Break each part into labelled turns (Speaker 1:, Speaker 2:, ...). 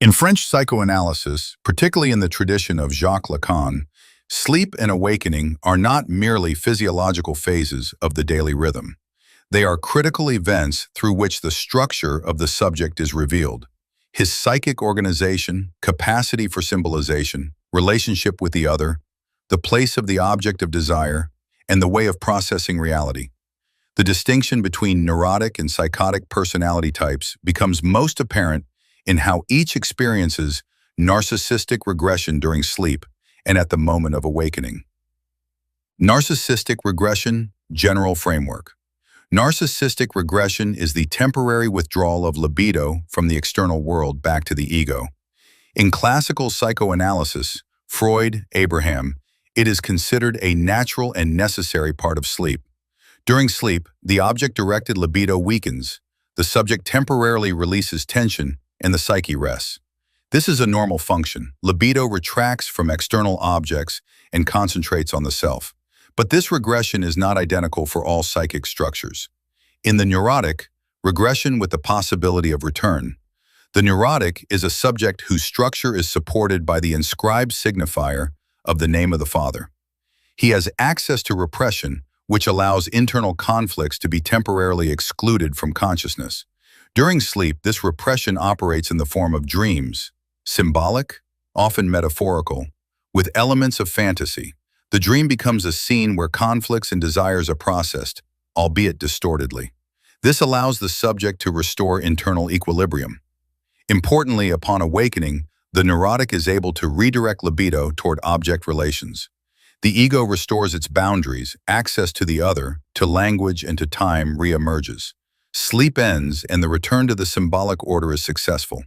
Speaker 1: In French psychoanalysis, particularly in the tradition of Jacques Lacan, sleep and awakening are not merely physiological phases of the daily rhythm. They are critical events through which the structure of the subject is revealed. His psychic organization, capacity for symbolization, relationship with the other, the place of the object of desire, and the way of processing reality. The distinction between neurotic and psychotic personality types becomes most apparent in how each experiences narcissistic regression during sleep and at the moment of awakening. Narcissistic regression, general framework. Narcissistic regression is the temporary withdrawal of libido from the external world back to the ego. In classical psychoanalysis, Freud, Abraham, it is considered a natural and necessary part of sleep. During sleep, the object-directed libido weakens, the subject temporarily releases tension, and the psyche rests. This is a normal function. Libido retracts from external objects and concentrates on the self. But this regression is not identical for all psychic structures. In the neurotic, regression with the possibility of return. The neurotic is a subject whose structure is supported by the inscribed signifier of the name of the Father. He has access to repression, which allows internal conflicts to be temporarily excluded from consciousness. During sleep, this repression operates in the form of dreams, symbolic, often metaphorical, with elements of fantasy. The dream becomes a scene where conflicts and desires are processed, albeit distortedly. This allows the subject to restore internal equilibrium. Importantly, upon awakening, the neurotic is able to redirect libido toward object relations. The ego restores its boundaries, access to the other, to language and to time re-emerges. Sleep ends and the return to the symbolic order is successful.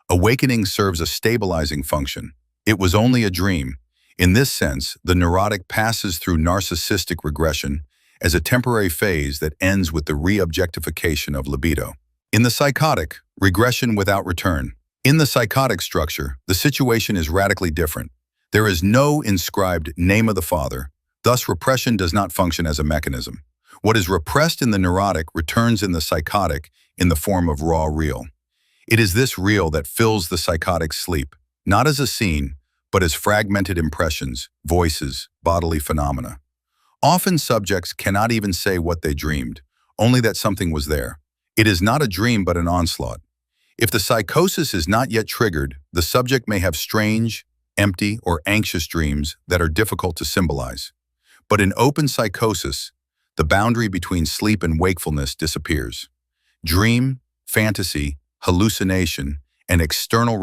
Speaker 1: Awakening serves a stabilizing function. It was only a dream. In this sense, the neurotic passes through narcissistic regression as a temporary phase that ends with the re-objectification of libido. In the psychotic, regression without return. In the psychotic structure, the situation is radically different. There is no inscribed name of the Father, thus repression does not function as a mechanism. What is repressed in the neurotic returns in the psychotic in the form of raw real. It is this real that fills the psychotic sleep, not as a scene, but as fragmented impressions, voices, bodily phenomena. Often subjects cannot even say what they dreamed, only that something was there. It is not a dream but an onslaught. If the psychosis is not yet triggered, the subject may have strange, empty, or anxious dreams that are difficult to symbolize. But in open psychosis, the boundary between sleep and wakefulness disappears. Dream, fantasy, hallucination, and external reality